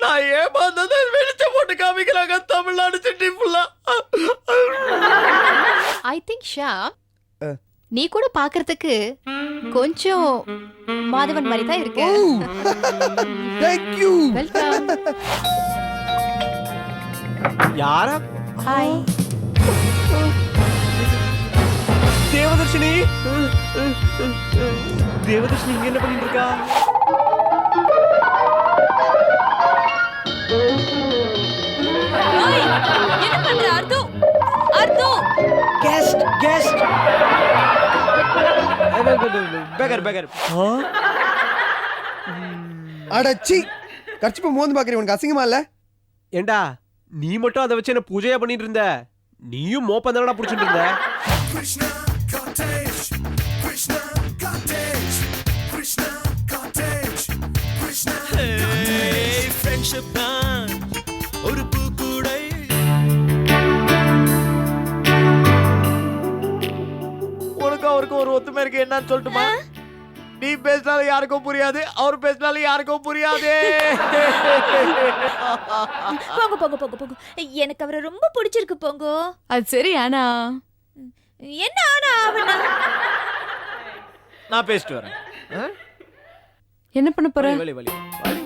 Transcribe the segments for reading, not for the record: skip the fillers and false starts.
நான் ஏமாந்ததை வெளிச்ச போட்டு காமிக்கிறாங்க தமிழ்நாடு சிட்டி ஃபுல்லா. ஐ திங்க் ஷாம் நீ கூட பாக்குறதுக்கு கொஞ்சம் மாதவன் மாதிரி தான் இருக்கு. Thank you. வெல்கம். யாரா? ஹாய். தேவதர்ஷினி. தேவதர்ஷினி இங்க என்ன பண்ணிட்டு இருக்கா? ஓய் என்ன பண்ற அர்து? Ardh guest guest. பேகர் பேகர். அடச்சி கர்ச்சிப்ப மோந்து பாக்குறீ, உனக்கு அசிங்கமா இல்ல? ஏண்டா நீ மட்டும் அதை வச்சு என்ன பூஜையா பண்ணிட்டு இருந்த? நீயும் மோப்பம் தானடா புடிச்சிட்டு இருந்த. Krishna cottage, Krishna cottage, Krishna cottage, Krishna cottage. Friendship தான் ஒரு பூக்கூடை. உனக்கு அவருக்கு ஒரு ஒத்துமை இருக்கு, என்னன்னு சொல்லட்டுமா? நீ பேசினாலும் யாருக்கும் புரியாது, அவர் பேசினாலும் யாருக்கும் புரியாது. போங்க போங்க போங்க போங்க. எனக்கு அவரை ரொம்ப பிடிச்சிருக்கு போங்க. அது சரி. ஆனா என்ன ஆனா அவனா? நான் பேசிட்டு வரேன். என்ன பண்ண போற? வலி வலி வலி.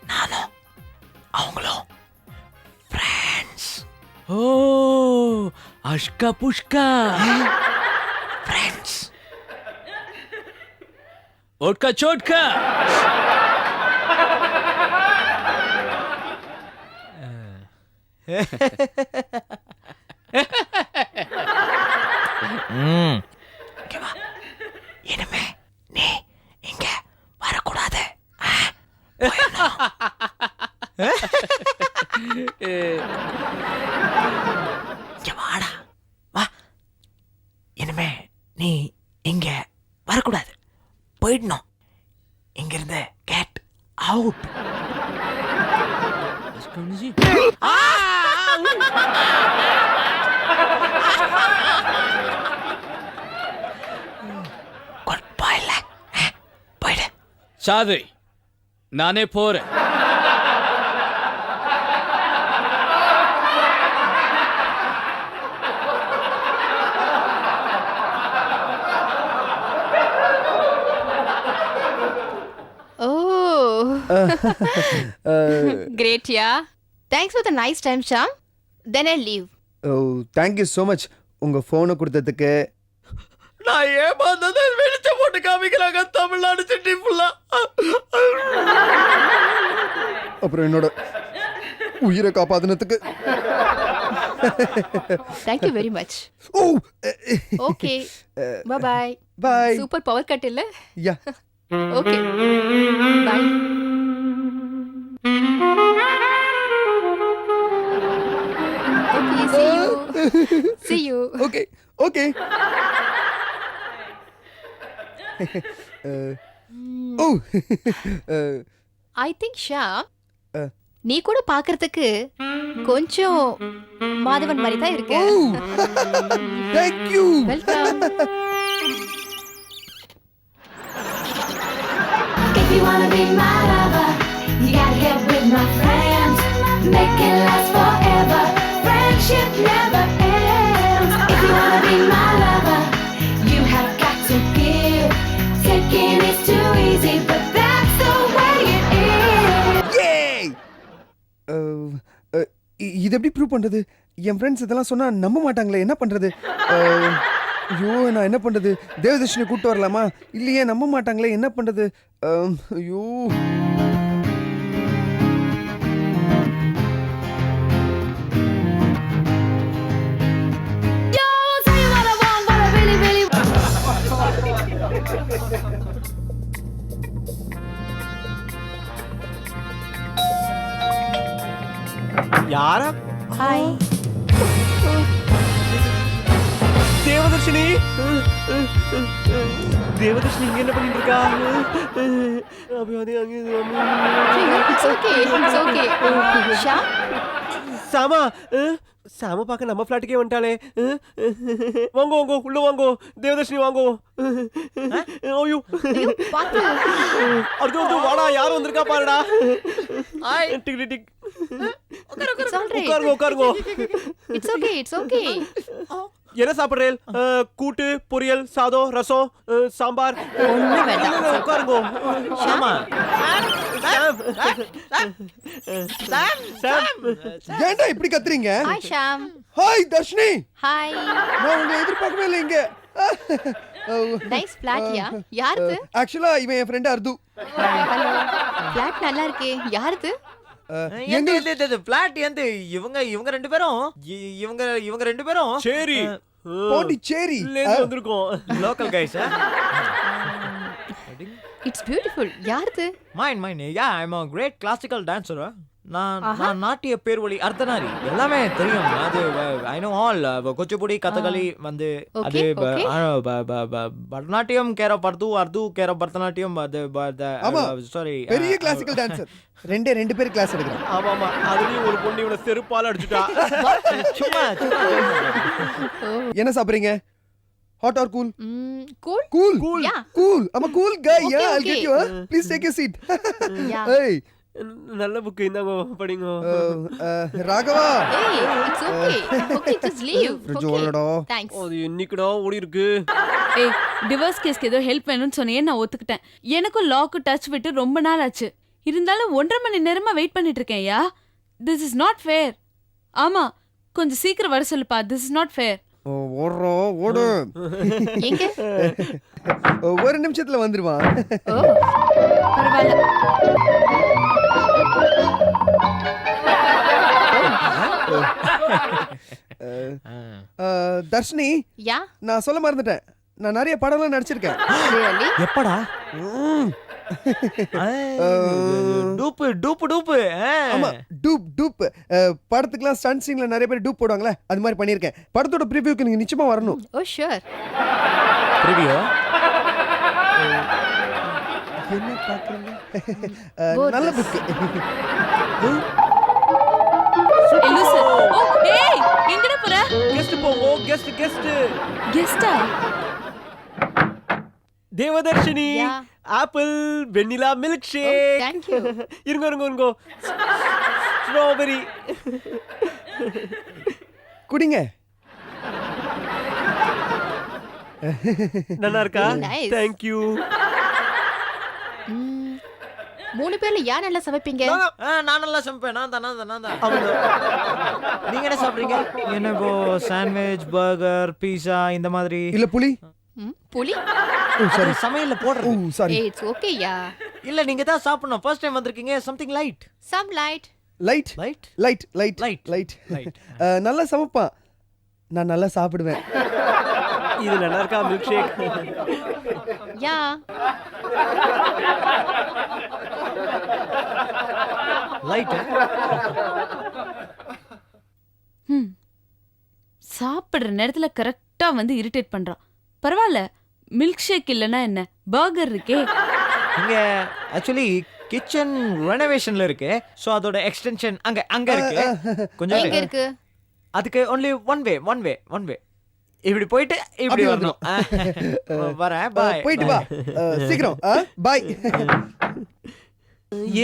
நானும் அவங்களும் ஃப்ரெண்ட்ஸ். ஓ அஷ்கா புஷ்கா ஃப்ரெண்ட்ஸ். ஓட்கா சோட்கா. இனிமே நீ இங்க வரக்கூடாது. வாடா வா. இனிமே நீ இங்க வரக்கூடாது, போயிடணும். இங்கிருந்து கெட் அவுட். குட் பாய்ல போயிடு. சாதிரி நானே போறேன். Great, yeah. Thanks for the nice time, Sham. Then I'll leave. Oh, thank you so much. உங்க போனை கொடுத்ததுக்கு. நான் ஏமாந்ததை வெளிச்ச போட்டு காமிக்கிறாங்க தமிழ்நாடு சிட்டி ஃபுல்லா. அப்புறம் என்னோட உயிரை காப்பாத்தினதுக்கு. Thank you very much. Oh, Okay. Bye bye. bye. Super power cut இல்ல? Yeah. Okay. Bye. Okay, see you. See you. Okay, okay. Oh. I think Sham நீ கூட பாக்குறதுக்கு கொஞ்சம் மாதவன் மாதிரி தான் இருக்கு. Thank you. Welcome. If you wanna be my lover, you gotta get with my friends. Make it last forever. Friendship never ends. If you wanna be my lover, you have got to give. Taking is too easy, but that's the way it is. Yay! இது எப்படி prove பண்றது? என் friends இதெல்லாம் சொன்னா நம்ப மாட்டாங்களே, என்ன பண்றது? ஐயோ நான் என்ன பண்றது? தேவதர்ஷினி கூட்டு வரலாமா? இல்லையே நம்ப மாட்டாங்களே, என்ன பண்றது? ஐயோ Don't say what I want, but I really, really want. யாரா? ஹாய். தேவதர்ஷினி தேவதர்ஷினி இங்க என்ன பண்ணிட்டு இருக்கா? It's okay. It's okay. Sham, சாமா சாம பார்க்க நம்ம ஃபிளாட்டுக்கே வந்துட்டாளே. வாங்கோ வாங்கோ உள்ள வாங்கோ தேவதர்ஷினி வாங்கோ. ஐயோ ஐயோ, பாத்து. அது வாடா யார் வந்திருக்கா பாருடா. Tick tick tick. It's all right. உட்காருங்க உட்காருங்க. It's okay. It's okay. என்ன சாப்பிடுறேன்? கூட்டு, பொரியல், சாதம், ரசம், சாம்பார். ஒண்ணும் வேண்டாம். உட்காருங்க. ஷாமா, ஏன்டா இப்படி கத்துறீங்க? Hi Sham. Hi Darshini, hi. நான் உங்களை எதிர்பார்க்கவே இல்லை இங்க. நைஸ் ஃபிளாட்யா. யாருது? ஆக்சுவலா இவன் என் ஃப்ரெண்ட் அர்து. ஹலோ. ஃபிளாட் நல்லா இருக்கே. யாருது? எங்க பிளாட் எந்த இவங்க ரெண்டு பேரும் இவங்க ரெண்டு பேரும் சரி பாண்டிச்சேரி வந்திருக்கோம். Local guys. It's beautiful. யாருது? மைன் யா ஐ அம் a great classical dancer. நான் நாட்டிய பேர்வழி அர்த்தநாரி எல்லாமே தெரியும். அது I know all. Kuchipudi, Kathakali வந்து அது பரதநாட்டியம் கேர பர்து அர்து கேர பரதநாட்டியம் அது சாரி பெரிய கிளாசிக்கல் டான்சர். ரெண்டு பேர் கிளாஸ் எடுக்கிறாங்க. ஆமா ஆமா அதுலயும் ஒரு பொண்ணு இவனை செருப்பால அடிச்சுட்டா. சும்மா என்ன சாப்பிடுறீங்க? Hot or cool? Cool? Cool. Yeah. Cool. I'm a cool guy. Okay, Yeah, I'll okay. get you. Please take your seat. Yeah. Hey, நல்ல புக் இந்தாங்க படிங்க. Raghava. Hey, it's okay. Okay, just leave. Fridge Okay. ஓடடா. Thanks. அது இன்னைக்குடா ஓடி இருக்கு. ஏய், divorce கேஸ்க்கு ஏதோ help வேணும்னு சொன்னியே, நான் ஒத்துக்கிட்டேன். எனக்கும் லாக்கு டச் விட்டு ரொம்ப நாள் ஆச்சு. இருந்தாலும் 1.5 மணி நேரமா வெயிட் பண்ணிட்டு இருக்கேன். Yeah, this is not fair. ஆமா, கொஞ்சம் சீக்கிரம் வர சொல்லுப்பா. This is not fair. ஓடு. எங்க? ஒரு நிமிஷத்துல வந்துருவான். ஓ, பரவாயில்ல. தர்ஷினி, யா, நான் சொல்ல மறந்துட்டேன். நான் நிறைய படம்லாம் நடிச்சிருக்கேன். really? எப்படா? டூப்பு டூப்பு டூப்பு. ஆமா, டூப். படத்துக்குலாம் ஸ்டண்ட் சீன்ல நிறைய பேர் டூப் போடுவாங்களே, அது மாதிரி பண்ணியிருக்கேன். படத்தோட ப்ரிவியூக்கு நீங்க நிச்சயமா வரணும். Oh, sure. ப்ரிவியூ என்ன பாக்குறீங்க? Both. நல்ல புக். லூசு. ஓ, ஏய், எங்கடா போற? கெஸ்ட் போங்க. கெஸ்ட் கெஸ்டா? Devadarshini. Yeah. Apple vanilla milk Oh, shake. thank you. இருங்க ஸ்ட்ராபெரி குடிங்க. நல்லா இருக்கா? Nice. Thank you. 3 பேர்ல யார் நல்லா சமைப்பீங்க? நான் நல்லா சமைப்பேன். நான் தான். நீங்க என்ன சாப்பிடுறீங்க? என்ன இப்போ சாண்ட்விச், பர்கர், பீஸா இந்த மாதிரி? இல்ல புலி. புலி? ஓ சாரி. சமையல்ல போடுறது. ஓ சாரி. Hey, it's okay, யா. இல்ல நீங்க தான் சாப்பிடணும். ஃபர்ஸ்ட் டைம் வந்திருக்கீங்க. Something light. Some light. Light. நல்லா சமைப்பான். நான் நல்லா சாப்பிடுவேன். இது நல்லா இருக்கா மில்க் ஷேக்? யா. லைட். சாப்பிடுற நேரத்துல கரெக்டா வந்து இரிட்டேட் பண்றான். பரவாயில்ல, மில்க் ஷேக் இல்லனா என்ன, பர்கர் இருக்கே. இங்க ஆக்சுவலி கிச்சன் ரெனோவேஷன்ல இருக்கு. சோ அதோட எக்ஸ்டென்ஷன் அங்க இருக்கு. கொஞ்சம் எங்க இருக்கு? அதுக்கு only one way. இப்படி போயிட்டு இப்படி வரணும். வரேன். பை. போயிட்டு வா. சீக்கிரம். பை.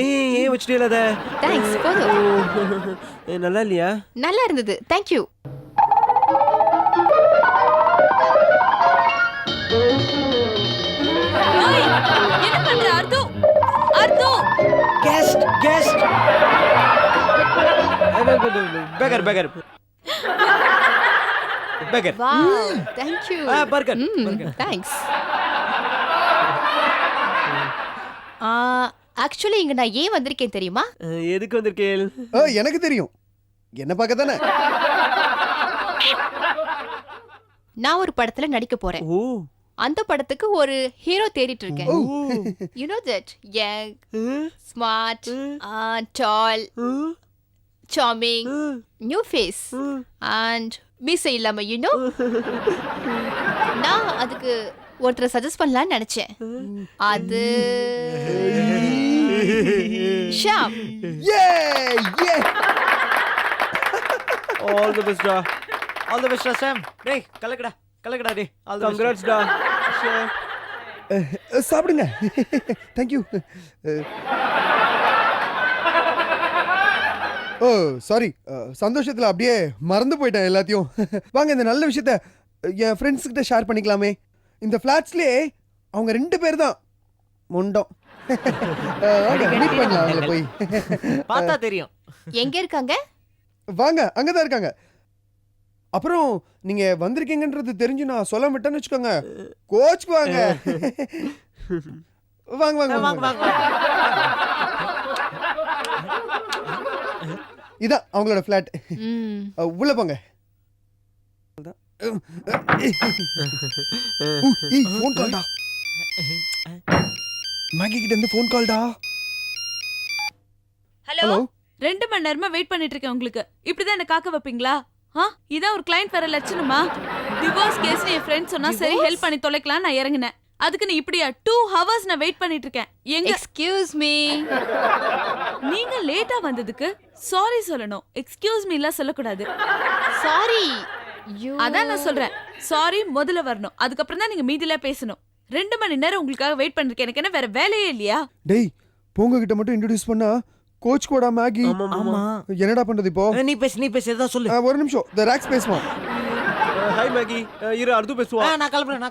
ஏன் வச்சிட்டே அத? Thanks. போதும். நல்லா இல்லையா? நல்லா இருந்தது. Thank you. ஏய், என்ன பண்ற அர்து? Guest. Beggar. Wow, thank you. Burger. Thanks. Actually இங்க நான் ஏன் வந்திருக்கேன் தெரியுமா? எதுக்கு வந்திருக்கேள்? எனக்கு தெரியும். என்ன பார்க்க தானே? நான் ஒரு படத்துல நடிக்க போறேன். ஓ. அந்த படத்துக்கு ஒரு ஹீரோ தேடிட்டு இருக்கேன். You know that young, smart, tall, charming new face and மீசை இல்லாம யூனோ. நான் அதுக்கு ஒருத்தரை சஜஸ்ட் பண்ணலாம்னு நினைச்சேன். அது ஷாம். ஏ ஏ ஆல் தி பெஸ்ட் டா. ஆல் தி பெஸ்ட் சாம். டேய் கலக்கடா டேய். All the best. கங்க்ராட்ஸ் டா. சாப்பிடுங்க. தேங்க்யூ. ஓ சாரி, சந்தோஷத்தில் அப்படியே மறந்து போயிட்டேன் எல்லாத்தையும். வாங்க இந்த நல்ல விஷயத்த என் ஃப்ரெண்ட்ஸ் கிட்ட ஷேர் பண்ணிக்கலாமே. இந்த ஃப்ளாட்ஸ்லேயே அவங்க 2 பேர் தான் மொண்டம். மீட் பண்ணலாம் அவங்கள போய். பார்த்தா தெரியும். எங்க இருக்காங்க? வாங்க, அங்கே தான் இருக்காங்க. அப்புறம் நீங்க வந்திருக்கீங்கன்றது தெரிஞ்சு நான் சொல்ல விட்டேன்னு வச்சுக்கோங்க, கோச்சுக்கு வாங்க. வாங்க வாங்க வாங்க வாங்க. வாங்க. இதான் அவங்களோட ஃப்ளாட். ம். உள்ள போங்க. ஃபோன் கால்டா. மேகி கிட்ட இருந்து ஃபோன் கால்டா. Hello hello. 2 மணி நேரமா வெயிட் பண்ணிட்டு இருக்கேன் உங்களுக்கு. இப்படிதான் என்ன காக்க வைப்பீங்களா? இதான் ஒரு கிளைண்ட் வர லட்சணமா? டிவோர்ஸ் கேஸ் என் ஃப்ரெண்ட் சொன்னா சரி ஹெல்ப் பண்ணி தொலைக்கலாம் நான் இறங்கினேன். அதுக்கு நீ இப்படியா 2 hours நான் வெயிட் பண்ணிட்டு இருக்கேன். எங்க எக்ஸ்கியூஸ் மீ. நீங்க லேட்டா வந்ததுக்கு சாரி சொல்லணும். எக்ஸ்கியூஸ் மீ எல்லாம் சொல்லக்கூடாது. சாரி. யூ. அதான் நான் சொல்றேன். சாரி முதல்ல வரணும். அதுக்கப்புறம் தான் நீங்க மீதில பேசணும். 2 மணி நேரம் உங்களுக்காக வெயிட் பண்ணிருக்கேன். எனக்கு என்ன வேற வேலையே இல்லையா? டேய், போங்க கிட்ட மட்டும் இன்ட்ரோடியூஸ் பண்ணா கோச் கோடா மேகி. ஆமா. என்னடா பண்றது இப்போ? நீ பேசு ஏதா சொல்லு. ஒரு நிமிஷம், த ராக்ஸ் பேசுவான். ஹாய் மேகி, இரு அர்து பேசுவா. நான் கிளம்புறேன்.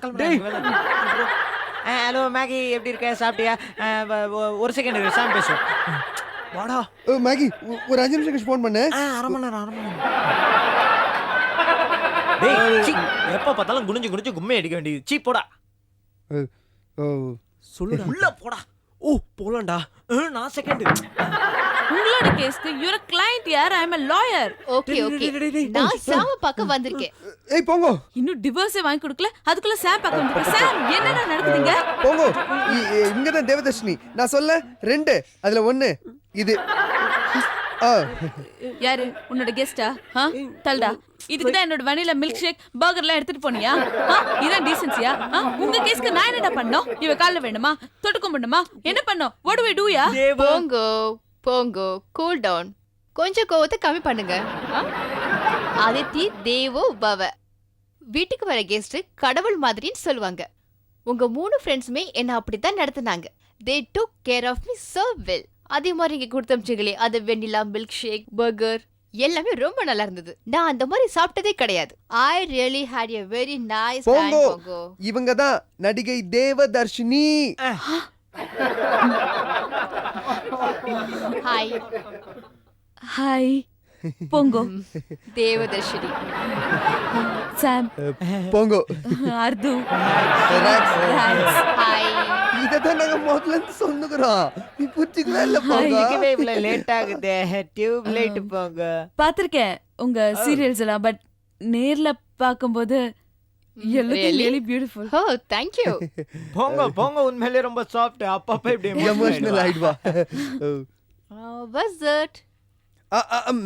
ஹலோ மேகி, எப்படி இருக்க? சாப்பிட்டியா? ஒரு செகண்ட் இரு, சாம் பேசுவோம். வாடா. மேகி, ஒரு 5 நிமிஷம் கழிச்சு ஃபோன் பண்ணு. அரை மணி நேரம். டேய், சீ, எப்ப பார்த்தாலும் குனிஞ்சு கும்மை அடிக்க வேண்டியது. சீ போடா. சொல்லுடா. உள்ள போடா. ஓ போலாம்டா. நான் செகண்ட். உங்களோட கேஸ்க்கு you're a client யார்? I am a lawyer. Okay okay. நான் சாம பார்க்க வந்திருக்கேன். ஏய் போங்க. இன்னும் டிவோர்ஸே வாங்கி கொடுக்கல. அதுக்குள்ள சாம் பார்க்க வந்திருக்க. சாம் என்னடா நடக்குதுங்க? போங்க. இங்க தான் தேவதர்ஷினி. நான் சொல்ல 2, அதுல 1 இது. யாரு உன்னோட கெஸ்டா? தல்டா. இதுக்கு தான் என்னோட வனிலா மில்க் ஷேக் பர்கர்லாம் எடுத்துட்டு போனியா? இதான் டீசன்சியா? உங்க கேஸ்க்கு நான் என்னடா பண்ணோம்? இவ கால்ல வேணுமா? தொட்டு கும்பிடணுமா? என்ன பண்ணோம்? what do we do யா? போங்கோ கூல் டவுன். கொஞ்சம் கோவத்தை கம்மி பண்ணுங்க. அதித்தி தேவோ பவ. வீட்டுக்கு வர கெஸ்ட் கடவுள் மாதிரின்னு சொல்லுவாங்க. உங்க 3 ஃப்ரெண்ட்ஸுமே என்ன அப்படித்தான் நடத்துனாங்க. they took care of me so well. அதே மாதிரி இங்க கொடுத்தமிச்சிங்களே, அது வெண்ணிலா மில்க் ஷேக் பர்கர் எல்லாமே ரொம்ப நல்லா இருந்தது. நான் அந்த மாதிரி சாப்பிட்டதே கிடையாது. I really had a very nice time. போங்கோ. இவங்க தான் நடிகை Devadarshini. Hi. Hi Bongo. Devadarshini. சாம். போங்கோ. அர்து. ராக்ஸ். ஹாய். இததான் நாங்க முதல்ல இருந்து சொன்னுக்குறோம். நீ புரிஞ்சுக்கவே இல்ல போங்க. இதுவே இவ்வளவு லேட் ஆகுது. டியூப் லைட் போங்க. பாத்திருக்கேன் உங்க சீரியல்ஸ் எல்லாம். பட் நேர்ல பாக்கும்போது really beautiful. Oh, thank you. போங்க உண்மையிலே ரொம்ப சாஃப்ட். அப்பப்ப இப்படி எமோஷனல் ஆயிடுவா. What's that?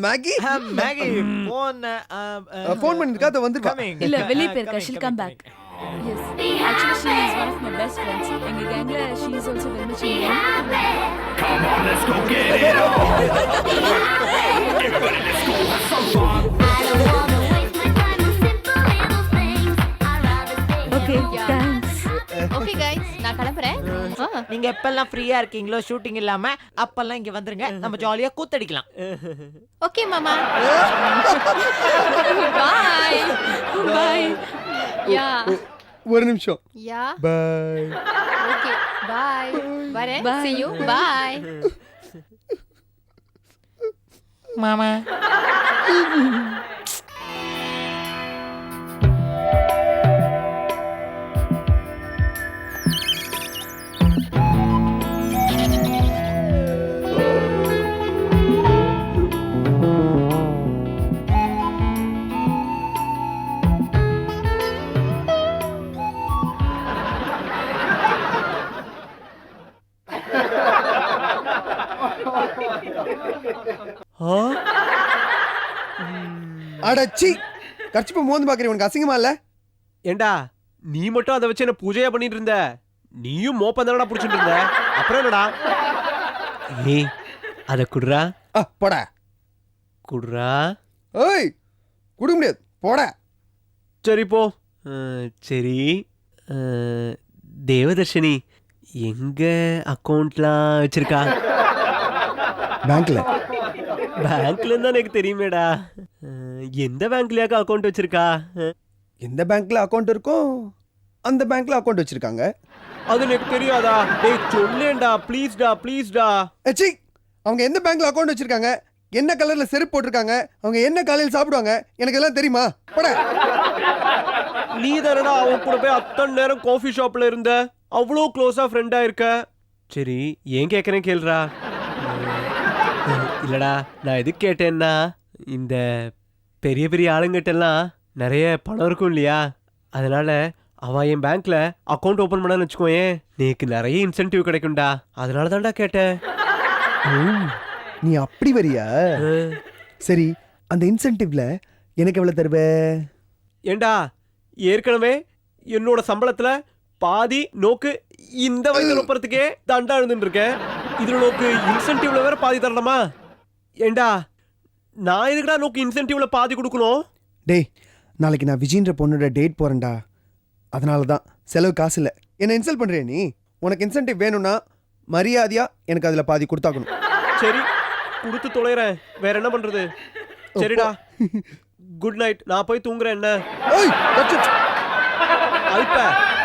Maggie Maggie phone பண்ணிருக்கா? அது வந்திருக்கா? இல்ல வெளிய போயிருக்கா. she'll come back. Yes, actually she is one of my best friends. எங்க கேங்ல she is also very much involved. Come on, let's go get it on. Everybody, let's go have some fun. I don't wanna waste my time on simple little things. I'd rather stay Okay, here. thanks. Okay guys, நான் கிளம்புறேன். நீங்க எப்பெல்லாம் ஃப்ரீயா இருக்கீங்களோ shooting இல்லாம அப்பெல்லாம் இங்க வந்துருங்க. நம்ம ஜாலியா கூத்தடிக்கலாம். Okay மாமா. Bye. Bye. Yeah. ஒரு நிமிஷம். Yeah. பை. Okay. Bye. வரேன். Bye. See you. Bye. மாமா. ஆ அடச்சி கர்ச்சிப்பை மோந்து பாக்குறேன், உனக்கு அசிங்கமா இல்ல? ஏண்டா நீ மட்டும் அதை வச்சு என்ன பூஜையா பண்ணிட்டு இருந்த? நீயும் மோப்பம் தானடா புடிச்சிட்டு இருந்த. அப்புறம் என்னடா? ஏய் அத குடுறா. போடா. குடுறா. ஏய் குடுக்க முடியாது, போடா. சரி போ. சரி தேவதர்ஷினி எங்க அக்கௌண்ட்லாம் வச்சிருக்கா? பேங்க்ல. பேங்க்ல தான் எனக்கு தெரியுமேடா. எந்த பேங்க்லயாக்கா அக்கௌண்ட் வச்சிருக்கா? எந்த பேங்க்ல அக்கௌண்ட் இருக்கோ அந்த பேங்க்ல அக்கௌண்ட் வச்சிருக்காங்க. அது எனக்கு தெரியாதா? டேய் சொல்லேன்டா, ப்ளீஸ்டா ப்ளீஸ்டா. ச்சீ, அவங்க எந்த பேங்க்ல அக்கௌண்ட் வச்சிருக்காங்க, என்ன கலர்ல செருப்பு போட்டிருக்காங்க, அவங்க என்ன காலையில் சாப்பிடுவாங்க, எனக்கு எல்லாம் தெரியுமா? போட. நீ தானடா அவன் கூட போய் அத்தனை நேரம் காஃபி ஷாப்ல இருந்த, அவ்வளோ க்ளோஸா ஃப்ரெண்டா இருக்க. சரி ஏன் கேட்கறேன் கேளுடா. இல்லடா நான் எதுக்கு கேட்டேன்னா, இந்த பெரிய பெரிய ஆளுங்கிட்டெல்லாம் நிறைய பணம் இருக்கும் இல்லையா, அதனால அவன் என் பேங்க்ல அக்கௌண்ட் ஓபன் பண்ணான்னு வச்சுக்கோயேன், நீக்கு நிறைய இன்சென்டிவ் கிடைக்கும்டா. அதனால தான்டா கேட்டேன். நீ அப்படி வரியா? சரி, அந்த இன்சென்டிவ்ல எனக்கு எவ்வளவு தருவ? ஏண்டா ஏற்கனவே என்னோட சம்பளத்துல பாதி நோக்கு இந்த வயசுல ஒப்புறதுக்கே தண்டா எழுந்துட்டு இருக்கேன். இதுல நோக்கு இன்சென்டிவ்ல வேற பாதி தரணுமா? ஏண்டா நான் எதுக்குடா நோக்கு இன்சென்டிவ்ல பாதி கொடுக்கணும்? டேய், நாளைக்கு நான் விஜயன்ற பொண்ணோட டேட் போறேன்டா, அதனால தான் செலவு காசு இல்லை. என்ன இன்சல்ட் பண்றியா நீ? உனக்கு இன்சென்டிவ் வேணும்னா மரியாதையா எனக்கு அதுல பாதி கொடுத்தாக்கணும். சரி கொடுத்து தொலைறேன், வேற என்ன பண்றது? சரிடா குட் நைட், நான் போய் தூங்குறேன். என்ன அல்ப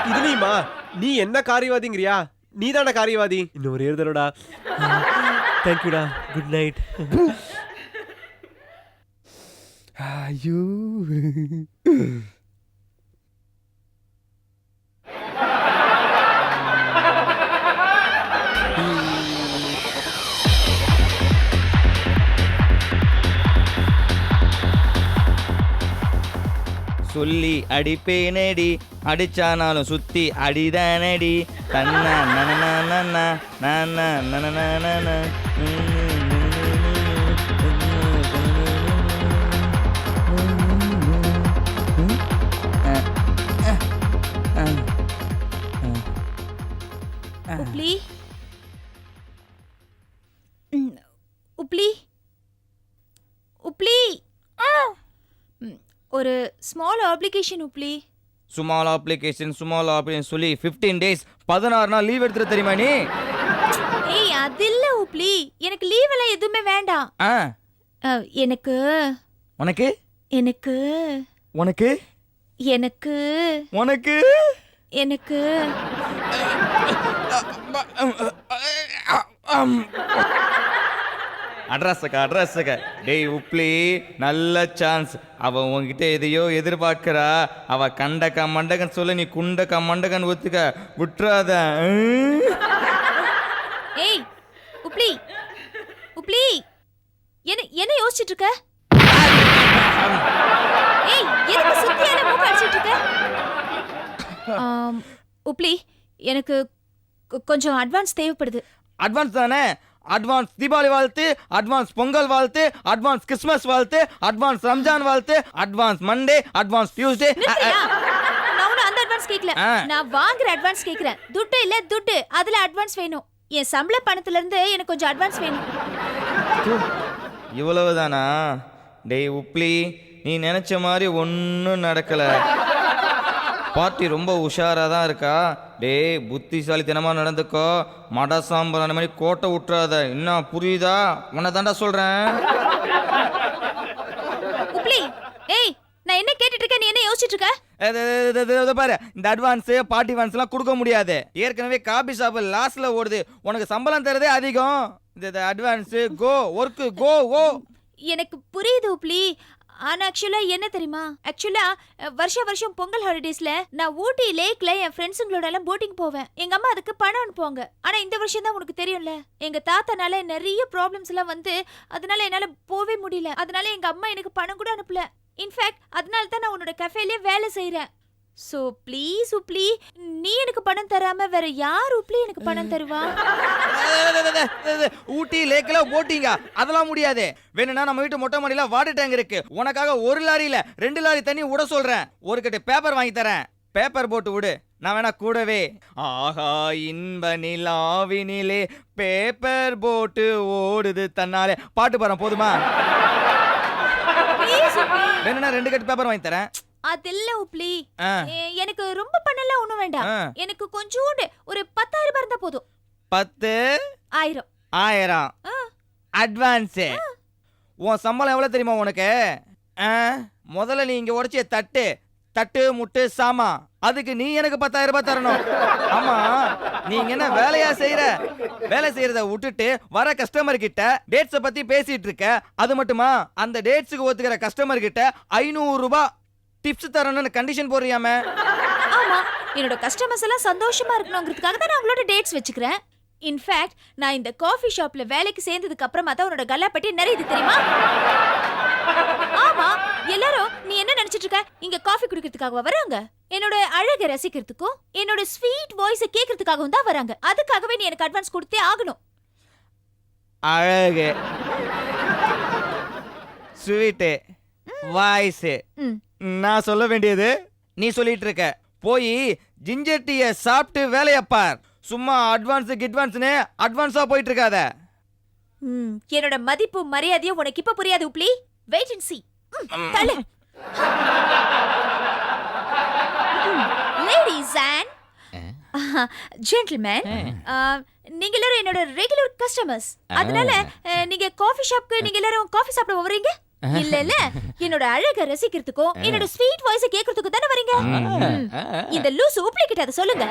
இதுலயுமா நீ என்ன காரியவாதிங்கிறியா? நீ தானே காரியவாதி. இன்னும் ஒரு ஏறுதலடா. தேங்க்யூடா, குட் நைட். ஐயோ சொல்லி அடிப்பேனடி, அடிச்சானாலும் சுத்தி அடிதானடி. தன்னா நனநனநன, நன நனநனன. உப்ளி உப்ளி உப்ளி ஒரு small application Hubli. Small application சொல்லி 15 days 16 நாள் லீவ் எடுத்துட்டு தெரியுமா நீ? ஏய் அது இல்ல உப்ளி, எனக்கு லீவ் எல்லாம் எதுவுமே வேண்டாம். எனக்கு உனக்கு எனக்கு உனக்கு எனக்கு உனக்கு எனக்கு அட்ரஸக்க. டேய் உப்ளி, நல்ல சான்ஸ். அவ உன்கிட்ட எதையோ எதிர்பார்க்கிறா. அவ கண்டக்க மண்டகன் சொல்ல நீ குண்டக்க மண்டகன் ஒத்துக்க விட்டுறாத. ஏய் உப்ளி உப்ளி, என்ன யோசிச்சுட்டு இருக்க? ஏய் எதுக்கு சுத்தியான மூக்க அடிச்சிட்டு இருக்க? உப்ளி, எனக்கு கொஞ்சம் அட்வான்ஸ் தேவைப்படுது. அட்வான்ஸ் தானே? அட்வான்ஸ் தீபாவளி வாழ்த்து, அட்வான்ஸ் பொங்கல் வாழ்த்து, அட்வான்ஸ் கிறிஸ்மஸ் வாழ்த்து, அட்வான்ஸ் ரம்ஜான் வாழ்த்து, அட்வான்ஸ் மண்டே, அட்வான்ஸ் டியூஸ்டே. நான் உன்ன அந்த அட்வான்ஸ் கேக்கல, நான் வாங்குற அட்வான்ஸ் கேக்குறேன். துட்டு இல்ல துட்டு, அதுல அட்வான்ஸ் வேணும். என் சம்பள பணத்துல இருந்து எனக்கு கொஞ்சம் அட்வான்ஸ் வேணும். இவ்வளவுதானா? டேய் உப்ளி, நீ நினைச்ச மாதிரி ஒன்றும் நடக்கல. பார்ட்டி ரொம்ப உஷாராக தான் இருக்கா. டேய் புத்திசாலித்தனமாக நடந்துக்கோ. மட சாம்பல் அந்த மாதிரி கோட்டை விட்டுறாத. இன்னும் புரியுதா? உன்னை தாண்டா சொல்கிறேன். உப்ளி, ஏய் நான் என்ன கேட்டுட்டு இருக்கேன், நீ என்ன யோசிச்சுட்டு இருக்க? பாரு, இந்த அட்வான்ஸு பார்ட்டி அட்வான்ஸ்லாம் கொடுக்க முடியாது. ஏற்கனவே காபி ஷாப்பு லாஸ்ட்ல ஓடுது. உனக்கு சம்பளம் தரதே அதிகம். இந்த அட்வான்ஸு கோ ஒர்க்கு கோ ஓ. எனக்கு புரியுது உப்ளி, ஆனா ஆக்சுவலா என்ன தெரியுமா, ஆக்சுவலா வருஷம் பொங்கல் ஹாலிடேஸ்ல நான் ஊட்டி லேக்ல என் ஃப்ரெண்ட்ஸுங்களோட எல்லாம் போட்டிங் போவேன். எங்க அம்மா அதுக்கு பணம் அனுப்புவாங்க. ஆனா இந்த வருஷம் தான் உனக்கு தெரியும்ல, எங்க தாத்தானால நிறைய ப்ராப்ளம்ஸ் எல்லாம் வந்து அதனால என்னால போவே முடியல. அதனால எங்க அம்மா எனக்கு பணம் கூட அனுப்பல. இன்ஃபேக்ட் அதனால தான் நான் உன்னோட கஃபேலயே வேலை செய்யறேன். சோ ப்ளீஸ் உப்ளி, நீ எனக்கு பணம் தராம வேற யார் உப்ளி எனக்கு பணம் தருவா? ஊட்டி லேக்ல போட்டிங்க அதெல்லாம் முடியாது. வேணும்னா நம்ம வீட்டு மொட்டை மாடியில வாட்டர் டேங்க் இருக்கு. உனக்காக 1 லாரியில 2 லாரி தண்ணி விட சொல்றேன். ஒரு கட்டு பேப்பர் வாங்கி தரேன். பேப்பர் போட்டு விடு. நான் வேணா கூடவே. ஆஹா இன்ப நிலாவினிலே பேப்பர் போட்டு ஓடுது தன்னாலே பாட்டு பாடுறேன் போதுமா? வேணும்னா 2 கட்டு பேப்பர் வாங்கி தரேன். அதில்ல உப்ளி, ஆ. எனக்கு ரொம்ப பண்ணலாம் ஒண்ணும் வேண்டாம். ஆ. எனக்கு கொஞ்சோண்டு ஒரு 10,000 ரூபாய் இருந்தா போதும். 10 1000. 1000 அட்வான்ஸ். உன் சம்பளம் எவ்வளவு தெரியுமா உனக்கு? முதல்ல நீ இங்க உடைச்சிய தட்டு முட்டு சாமா, அதுக்கு நீ எனக்கு 10,000 ரூபாய் தரணும். ஆமா நீங்க என்ன வேலையா செய்யற? வேலை செய்யறத விட்டுட்டு வர கஸ்டமர் கிட்ட டேட்ஸ பத்தி பேசிட்டு இருக்க. அது மட்டுமா அந்த டேட்ஸுக்கு ஒத்துக்கிற கஸ்டமர் கிட்ட 500 ரூபாய் டிப்ஸ் தரணும்னு கண்டிஷன் போடுறியாமே? ஆமா, என்னோட கஸ்டமர்ஸ் எல்லாம் சந்தோஷமா இருக்கணும்ங்கிறதுக்காக தான் நான் உங்களோட டேட்ஸ் வச்சுக்கிறேன். இன்ஃபேக்ட் நான் இந்த காஃபி ஷாப்ல வேலைக்கு சேர்ந்ததுக்கு அப்புறமா தான் உன்னோட கல்லாப்பட்டி நிறைய தெரியுமா? ஆமா, எல்லாரும் நீ என்ன நினைச்சிட்டு இருக்க? இங்க காஃபி குடிக்கிறதுக்காக வராங்க. என்னோட அழகை ரசிக்கிறதுக்கும் என்னோட ஸ்வீட் வாய்ஸை கேட்கறதுக்காகவும் தான் வராங்க. அதுக்காகவே நீ எனக்கு அட்வான்ஸ் கொடுத்தே ஆகணும். அழகு, ஸ்வீட்டு, வாய்ஸ், நான் சொல்ல வேண்டியது நீ சொல்லிட்டு இருக்க. போய் ஜிஞ்சர் டீயை சாப்பிட்டு வேலையை பார். சும்மா அட்வான்ஸ்னு அட்வான்ஸா போயிட்டு இருக்காத. என்னோட மதிப்பு மரியாதையும் உனக்கு இப்ப புரியாது உப்ளி. Wait and see. தள்ளு. Ladies and gentlemen, நீங்க எல்லாரும் என்னோட ரெகுலர் கஸ்டமர்ஸ். அதனால நீங்க காஃபி ஷாப்க்கு நீங்க எல்லாரும் காஃபி சாப்பிட வரீங்க இல்ல? என்னோட அழகை ரசிக்கிறதுக்கும் என்னோட ஸ்வீட் வாய்ஸை கேட்கறதுக்கும் தானே வரீங்க. இந்த லூசு உப்ளி கிட்ட அதை சொல்லுங்க.